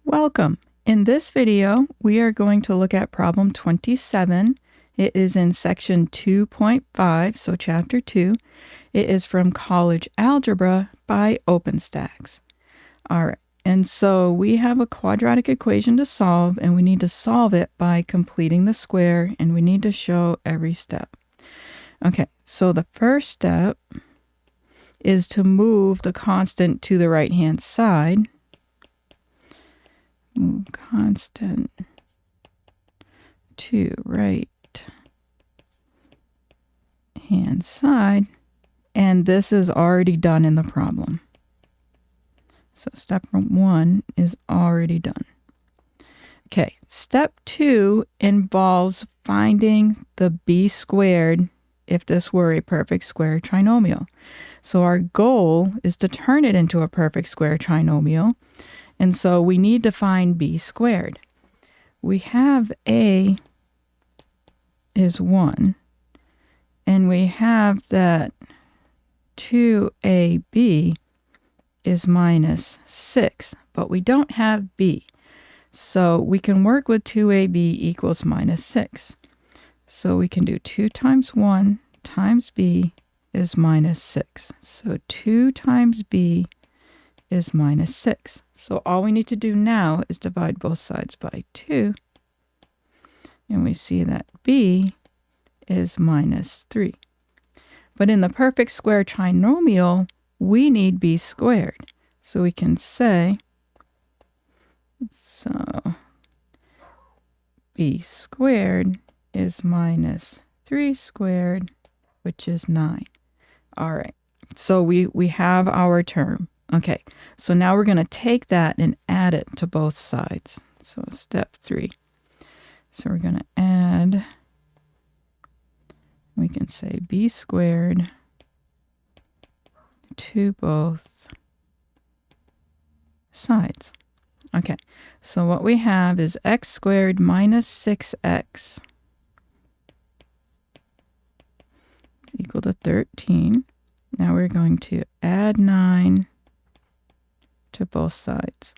Welcome. In this video, we are going to look at problem 27. It is in section 2.5, so chapter 2. It is from College Algebra by OpenStax. All right, and so we have a quadratic equation to solve, and we need to solve it by completing the square, and we need to show every step. Okay, so the first step is to move the constant to the right-hand side. Move constant to right-hand side, and this is already done in the problem. So step 1 is already done. Okay, step 2 involves finding the b squared if this were a perfect square trinomial. So our goal is to turn it into a perfect square trinomial. And so we need to find b squared. We have a is 1, and we have that 2ab is minus 6, but we don't have b. So we can work with 2ab equals minus 6. So we can do 2 times 1 times b is minus 6. So 2 times b is minus 6. So all we need to do now is divide both sides by 2. And we see that b is minus 3. But in the perfect square trinomial, we need b squared. So we can say, b squared is minus 3 squared, which is 9. All right, so we have our term. Okay, so now we're going to take that and add it to both sides. So step 3. So we're going to add, we can say b squared to both sides. Okay, so what we have is x squared minus 6x equal to 13. Now we're going to add 9 to both sides.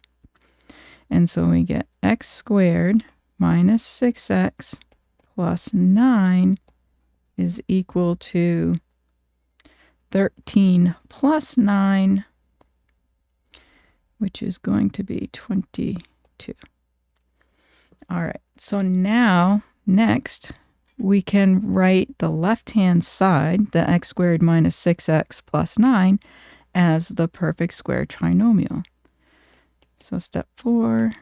And so we get x squared minus 6x plus 9 is equal to 13 plus 9, which is going to be 22. All right, so now next we can write the left-hand side, the x squared minus 6x plus 9, as the perfect square trinomial. So step 4,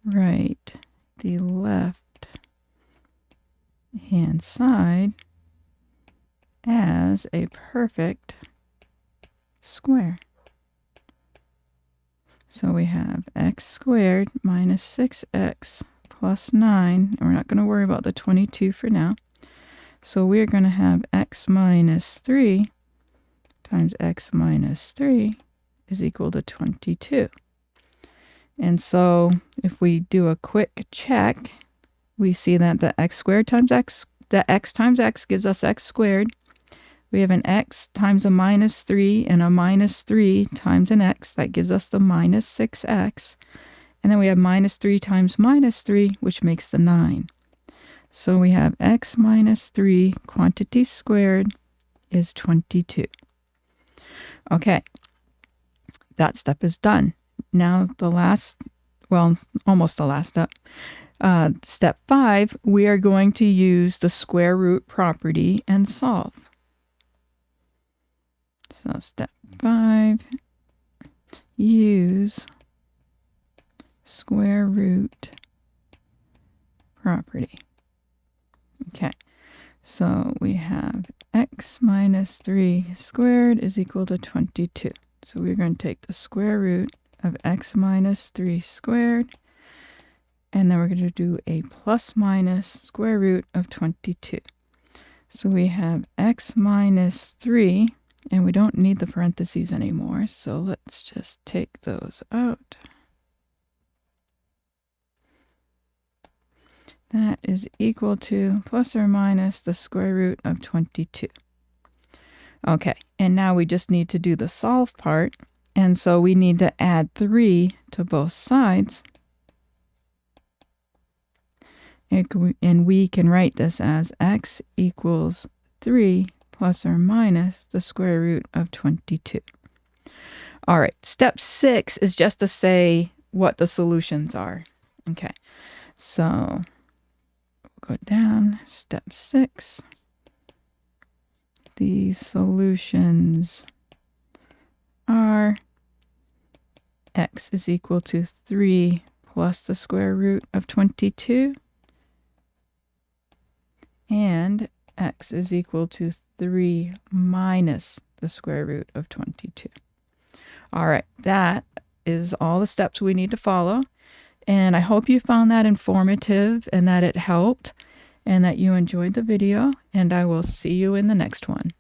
write the left-hand side as a perfect square. So we have x squared minus 6x plus 9, and we're not going to worry about the 22 for now. So we're going to have x minus 3 times x minus 3 is equal to 22. And so if we do a quick check, we see that the x squared times x, the x times x gives us x squared. We have an x times a minus 3 and a minus 3 times an x. That gives us the minus 6x. And then we have minus 3 times minus 3, which makes the 9. So we have x minus 3 quantity squared is 22. Okay, that step is done. Now the last, well, almost the last step. Step 5, we are going to use the square root property and solve. So step 5, use square root property. Okay, so we have x minus 3 squared is equal to 22. So we're going to take the square root of x minus 3 squared, and then we're going to do a plus minus square root of 22. So we have x minus 3, and we don't need the parentheses anymore, so let's just take those out. That is equal to plus or minus the square root of 22. Okay, and now we just need to do the solve part, And so we need to add 3 to both sides. And we can write this as x equals 3 plus or minus the square root of 22. All right, step 6 is just to say what the solutions are. Okay, so we'll go down, step 6. The solutions are x is equal to 3 plus the square root of 22, and x is equal to 3 minus the square root of 22. All right, that is all the steps we need to follow. And I hope you found that informative and that it helped and that you enjoyed the video. And I will see you in the next one.